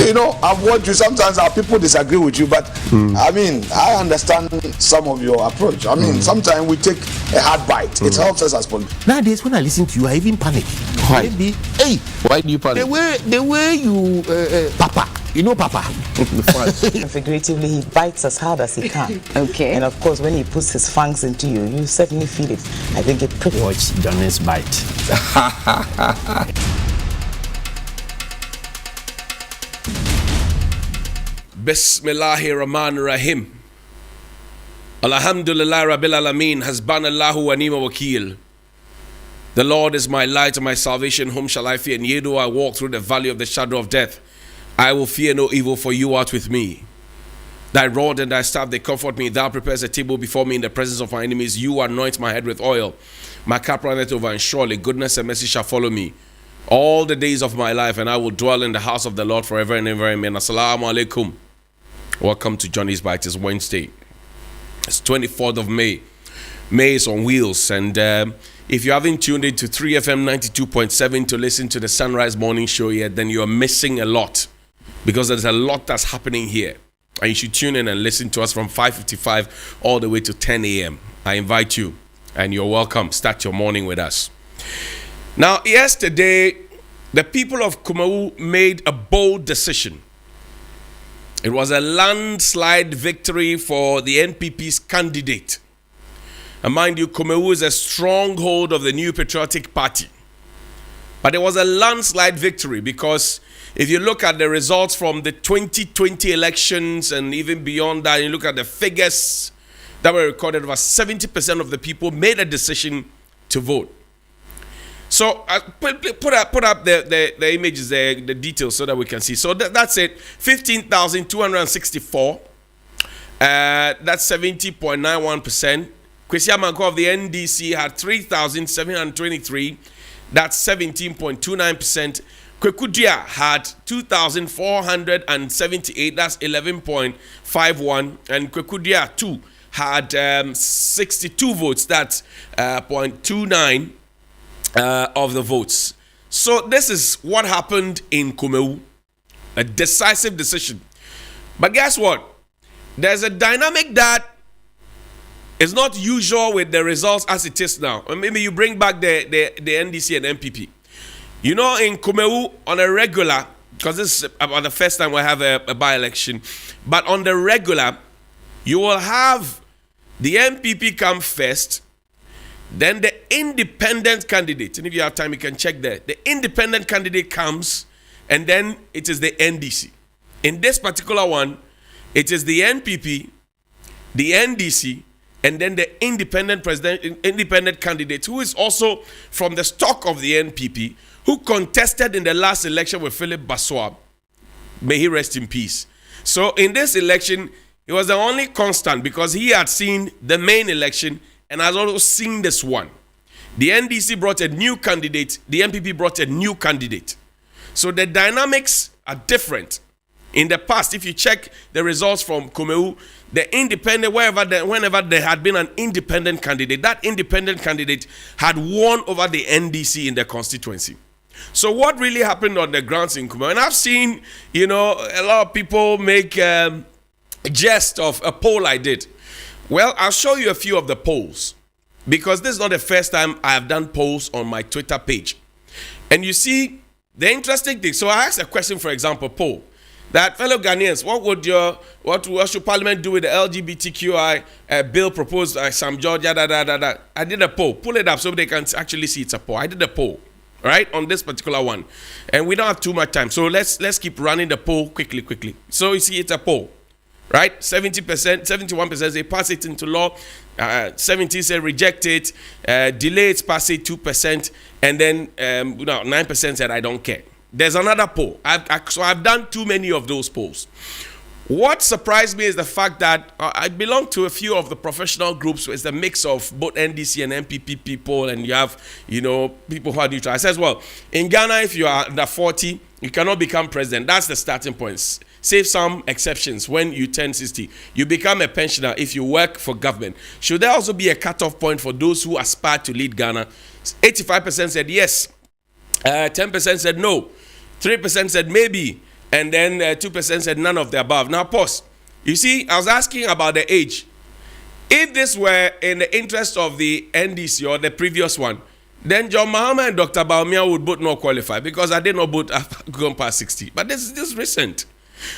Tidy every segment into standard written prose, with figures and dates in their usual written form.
I've watched you. Sometimes our people disagree with you, but I mean, I understand some of your approach. I mean, sometimes we take a hard bite. It helps us as politicians. Nowadays, when I listen to you, I even panic. Why? Maybe, hey, Why do you panic? the way you, Papa, Papa. Figuratively, he bites as hard as he can. Okay. And of course, when he puts his fangs into you, you certainly feel it. I think it pretty. Watch Johnny's bite. Bismillahir Rahmanir Rahim. Alhamdulillah Rabbil Alameen. Hasbanallahu wa ni'mal wakil. The Lord is my light and my salvation. Whom shall I fear? And yea, though I walk through the valley of the shadow of death, I will fear no evil, for you art with me. Thy rod and thy staff, they comfort me. Thou prepares a table before me in the presence of my enemies. You anoint my head with oil. My cup runneth over, and surely goodness and mercy shall follow me all the days of my life, and I will dwell in the house of the Lord forever and ever. Amen. Assalamu alaikum. Welcome to Johnny's Bite. It's Wednesday. It's 24th of May. May is on wheels, and if you haven't tuned into 3FM 92.7 to listen to the Sunrise Morning Show yet, then you're missing a lot, because there's a lot that's happening here. And you should tune in and listen to us from 5:55 all the way to 10 a.m. I invite you, and you're welcome. Start your morning with us. Now, yesterday, the people of Kumau made a bold decision. It was a landslide victory for the NPP's candidate. And mind you, Kumau is a stronghold of the New Patriotic Party. But it was a landslide victory, because if you look at the results from the 2020 elections and even beyond that, you look at the figures that were recorded, over 70% of the people made a decision to vote. So put up the images there, the details, so that we can see. So that's it. 15,264. That's 70.91%. Kwesi Amanko of the NDC had 3,723. That's 17.29%. Kwekudia had 2,478. That's 11.51. And Kwekudia 2 had 62 votes. That's 0.29 of the votes. So this is what happened in Kumeu. A decisive decision. But guess what? There's a dynamic that is not usual with the results as it is now. Or maybe you bring back the NDC and MPP. You know, in Kumeu, on a regular, because this is about the first time we have a by-election, but on the regular, you will have the MPP come first, then the independent candidate, and if you have time, you can check there. The independent candidate comes, and then it is the NDC. In this particular one, it is the NPP, the NDC, and then the independent candidate, who is also from the stock of the NPP, who contested in the last election with Philip Baswa. May he rest in peace. So in this election, he was the only constant, because he had seen the main election and has also seen this one. The NDC brought a new candidate. The NPP brought a new candidate. So the dynamics are different. In the past, if you check the results from Kumeu, the independent, whenever there had been an independent candidate, that independent candidate had won over the NDC in the constituency. So what really happened on the grounds in Kumeu? And I've seen, a lot of people make a jest of a poll I did. Well, I'll show you a few of the polls, because this is not the first time I have done polls on my Twitter page. And you see, the interesting thing, so I asked a question, for example, poll, that fellow Ghanaians, what should Parliament do with the LGBTQI bill proposed by Sam George, I did a poll. Pull it up so they can actually see it's a poll. I did a poll, right, on this particular one. And we don't have too much time, so let's keep running the poll quickly. So you see, it's a poll. Right? 70%, 71% say pass it into law. 70% say reject it. Delay it, pass it 2%. And then 9% said I don't care. There's another poll. So I've done too many of those polls. What surprised me is the fact that I belong to a few of the professional groups. It's a mix of both NDC and MPP people, and you have, people who are neutral. I says, well, in Ghana, if you are under 40, you cannot become president. That's the starting point. Save some exceptions. When you turn 60, you become a pensioner if you work for government. Should there also be a cutoff point for those who aspire to lead Ghana? 85% said yes. 10% said no. 3% said maybe. And then 2% said none of the above. Now pause. You see, I was asking about the age. If this were in the interest of the NDC or the previous one, then John Mahama and Dr. Bawumia would both not qualify because I did not both have gone past 60. But this is recent.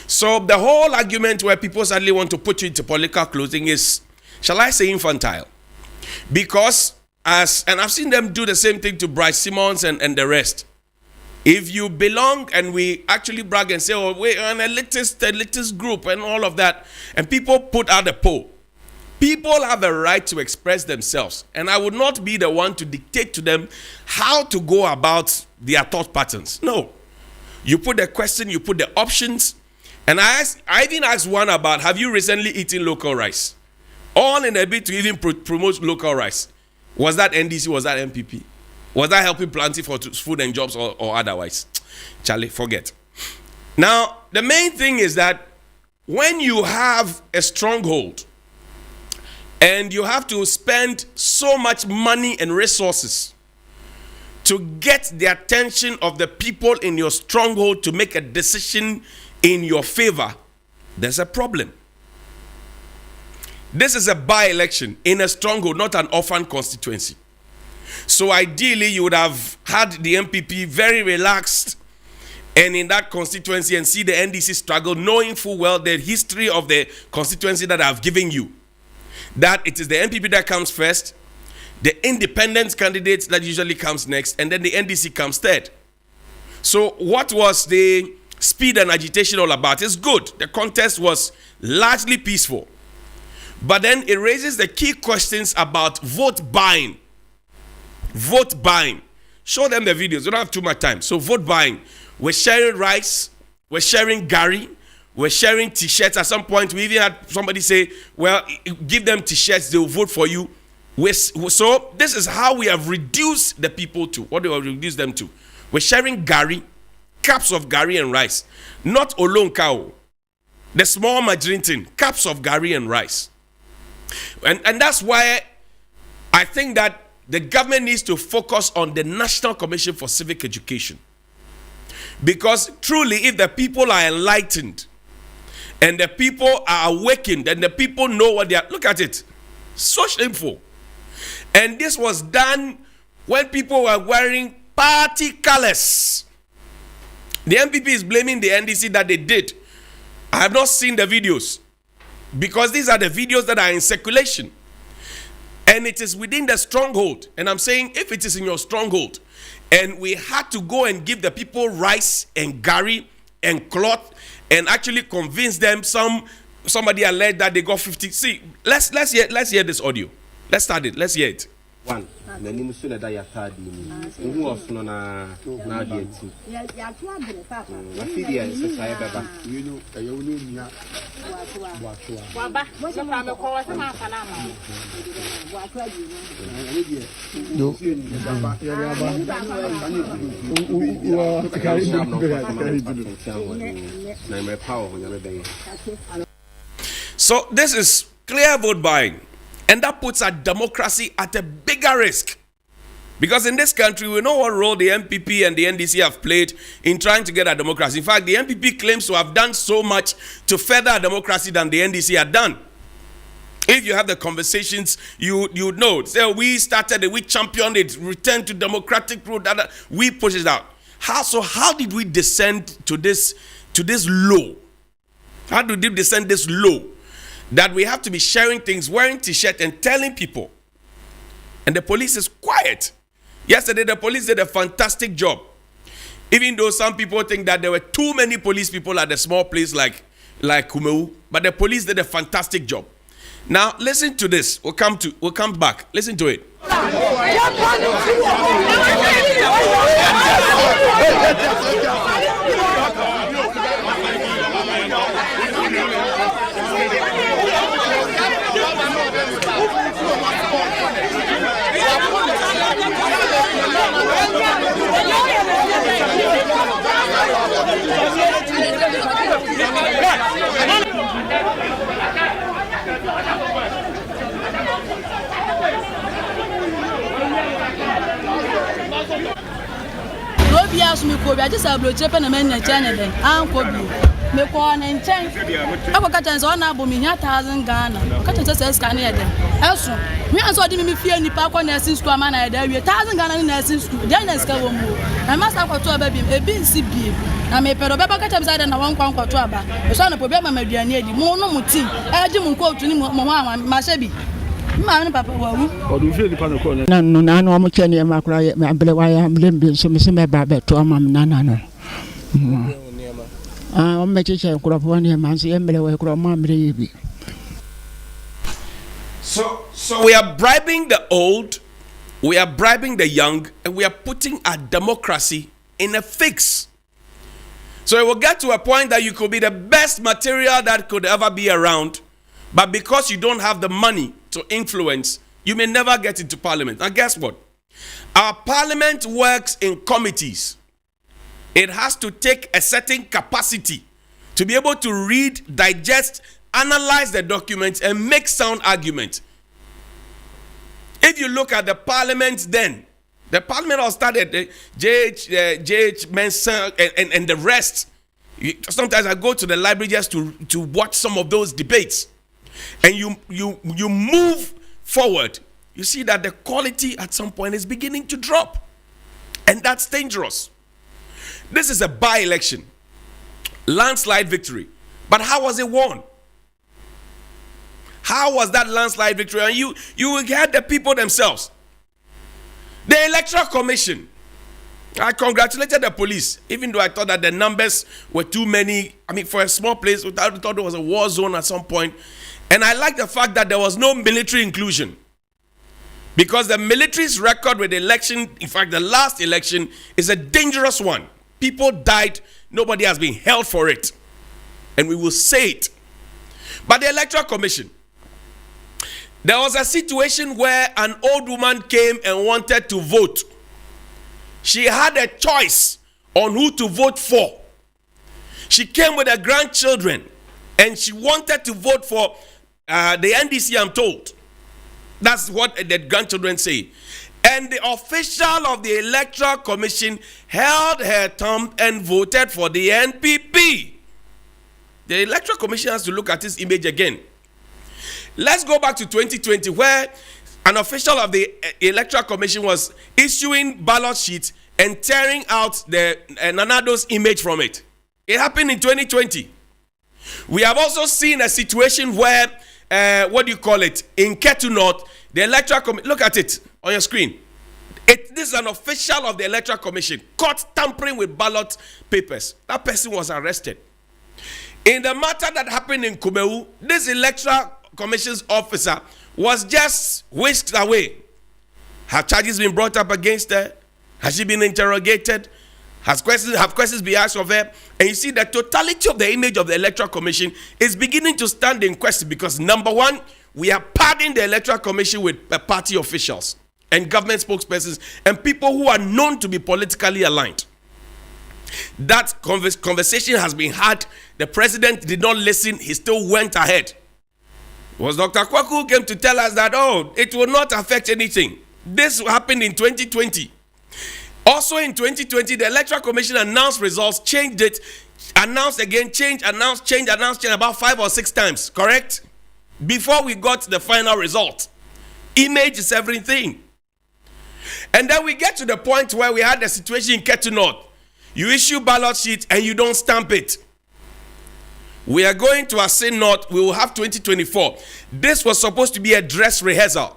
So the whole argument where people suddenly want to put you into political clothing is, shall I say, infantile. Because and I've seen them do the same thing to Bryce Simmons and the rest. If you belong and we actually brag and say, oh, we're an elitist group and all of that, and people put out a poll, people have a right to express themselves. And I would not be the one to dictate to them how to go about their thought patterns. No. You put the question, you put the options. And I even asked one about, have you recently eaten local rice? All in a bit to even promote local rice. Was that NDC? Was that MPP? Was that helping Planty for food and jobs or otherwise? Charlie, forget. Now, the main thing is that when you have a stronghold and you have to spend so much money and resources to get the attention of the people in your stronghold to make a decision in your favor, there's a problem. This is a by-election in a stronghold, not an orphan constituency. So ideally, you would have had the MPP very relaxed and in that constituency and see the NDC struggle, knowing full well the history of the constituency that I've given you. That it is the MPP that comes first, the independent candidates that usually comes next, and then the NDC comes third. So what was the speed and agitation all about? It's good. The contest was largely peaceful. But then it raises the key questions about vote buying. Vote buying. Show them the videos. We don't have too much time. So vote buying. We're sharing rice. We're sharing gari. We're sharing t-shirts. At some point, we even had somebody say, well, give them t-shirts. They'll vote for you. So this is how we have reduced the people to. What do we reduce them to? We're sharing gari, cups of gari and rice. Not olonkao. The small margarine tin, cups of gari and rice. And that's why I think that the government needs to focus on the National Commission for Civic Education. Because truly, if the people are enlightened and the people are awakened and the people know what they are, look at it. So shameful. And this was done when people were wearing party colors. The MPP is blaming the NDC that they did. I have not seen the videos because these are the videos that are in circulation. And it is within the stronghold. And I'm saying if it is in your stronghold and we had to go and give the people rice and gari and cloth and actually convince them somebody alleged that they got 50. See, let's hear this audio. Let's start it. Let's hear it. One. The name is Sula Dayatadi. Who was known as Nadian. I feel yes, I have you know, I only know so this is clear vote buying. And that puts our democracy at a bigger risk. Because in this country, we know what role the MPP and the NDC have played in trying to get our democracy. In fact, the MPP claims to have done so much to further our democracy than the NDC had done. If you have the conversations, you know. So we started it, we championed it, returned to democratic route, we pushed it out. How did we descend to this low? How did we descend this low? That we have to be sharing things, wearing t-shirt and telling people. And the police is quiet. Yesterday, the police did a fantastic job. Even though some people think that there were too many police people at a small place like Kumeu, but the police did a fantastic job. Now, listen to this. We'll come back. Listen to it. bia so me ko bia just a bloche pe na me nya chanya den an ko bi me ko na nchen akwa ka so na bo me 1,000 Ghana ka say scan here den eso me an so di me fie nipa kwa nursing school ama na da wie 1,000 Ghana ni nursing school dey na ska wo mu na master kwa to aba bi e bi nsi bi na me pero beba ka say na wan kwa to aba so na po bia ma maduane edi mo no mu ti e ji mu ko otu ni mo ho ma she bi ma ne papa wa wu odu fie nipa no ko na no na no mo chene ma kura me abele wa ya mlembi so me se me ba be to ama na no o me chiche kura po ne ma se embele wa kura ma mre yibi. So we are bribing the old, we are bribing the young, and we are putting our democracy in a fix. So it will get to a point that you could be the best material that could ever be around, but because you don't have the money to influence, you may never get into parliament. Now guess what? Our parliament works in committees. It has to take a certain capacity to be able to read, digest, analyze the documents, and make sound arguments. If you look at the parliament then, the parliament all started, J.H. Mensah and the rest. Sometimes I go to the library just to watch some of those debates. And you move forward, you see that the quality at some point is beginning to drop. And that's dangerous. This is a by-election. Landslide victory. But how was it won? How was that landslide victory? And you had the people themselves. The Electoral Commission. I congratulated the police, even though I thought that the numbers were too many. I mean, for a small place, I thought there was a war zone at some point. And I like the fact that there was no military inclusion. Because the military's record with the election, in fact, the last election, is a dangerous one. People died. Nobody has been held for it. And we will say it. But the Electoral Commission, there was a situation where an old woman came and wanted to vote. She had a choice on who to vote for. She came with her grandchildren and she wanted to vote for the NDC, I'm told. That's what the grandchildren say. And the official of the Electoral Commission held her thumb and voted for the NPP. The Electoral Commission has to look at this image again. Let's go back to 2020, where an official of the Electoral Commission was issuing ballot sheets and tearing out the Nanado's image from it. It happened in 2020. We have also seen a situation where, in Ketu North, the Electoral Commission, look at it on your screen. This is an official of the Electoral Commission caught tampering with ballot papers. That person was arrested. In the matter that happened in Kumeu, this Electoral Commission's officer was just whisked away. Have charges been brought up against her? Has she been interrogated? Have questions been asked of her? And you see the totality of the image of the Electoral Commission is beginning to stand in question because, number one, we are padding the Electoral Commission with party officials and government spokespersons and people who are known to be politically aligned. That conversation has been had. The president did not listen. He still went ahead. It was Dr. Kwaku who came to tell us that, it will not affect anything. This happened in 2020. Also in 2020, the Electoral Commission announced results, changed it, announced again, changed, announced, changed about 5 or 6 times, correct? Before we got the final result. Image is everything. And then we get to the point where we had the situation in Ketu North. You issue ballot sheets and you don't stamp it. We are going to Assin North. We will have 2024. This was supposed to be a dress rehearsal.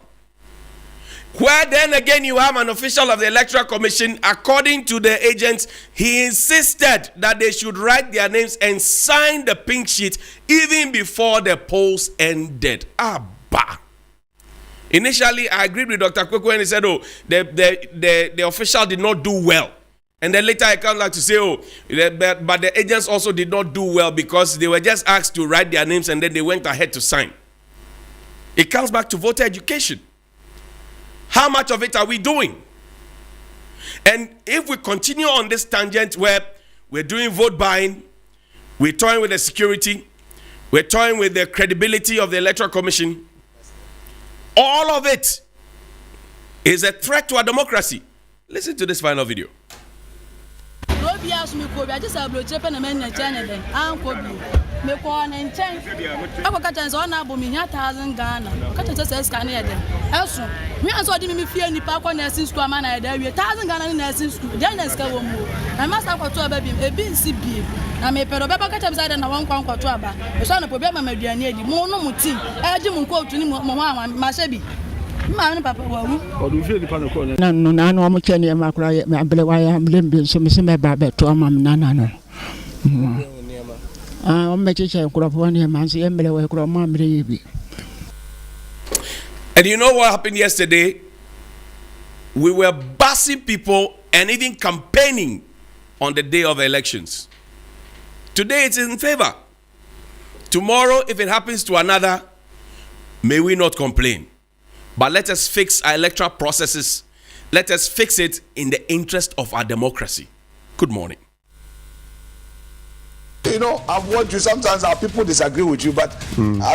Where then again you have an official of the Electoral Commission, according to the agents, he insisted that they should write their names and sign the pink sheet even before the polls ended. Abba. Initially, I agreed with Dr. Kwekwe when he said, the official did not do well. And then later I come back to say, but the agents also did not do well because they were just asked to write their names and then they went ahead to sign. It comes back to voter education. How much of it are we doing? And if we continue on this tangent where we're doing vote buying, we're toying with the security, we're toying with the credibility of the Electoral Commission, all of it is a threat to our democracy. Listen to this final video. so me ko bi age sa bro chepe na me nya cha ne den anko bi me ko ne nchen akoka tan so na bo me 1,000 Ghana ka tan se scan ne den eso me an so di me fie nipa ko nursing school ama na da wie 1,000 Ghana ni nursing school dey na ska wo mu na master ko to ba bi e bi nsi bi na me pero be ba ka tan sa na wan kwan ko to aba so na problem ma maduane edi mo no mu tin e di mu ko tu ni mo ma she bi ma ni papa wa wu Odu hwe nipa no ko ne. na no na no mo kyɛ ne ma kora me abele wa ya mlem bi so me se me ba beto ama me na no o me kyɛ nkurɔfoɔ ne ma nso emele wa kora ma mre yi bi. And you know what happened yesterday? We were busing people and even campaigning on the day of the elections. Today it's in favor. Tomorrow, if it happens to another, may we not complain. But let us fix our electoral processes. Let us fix it in the interest of our democracy. Good morning. You know, I've watched you. Sometimes our people disagree with you, but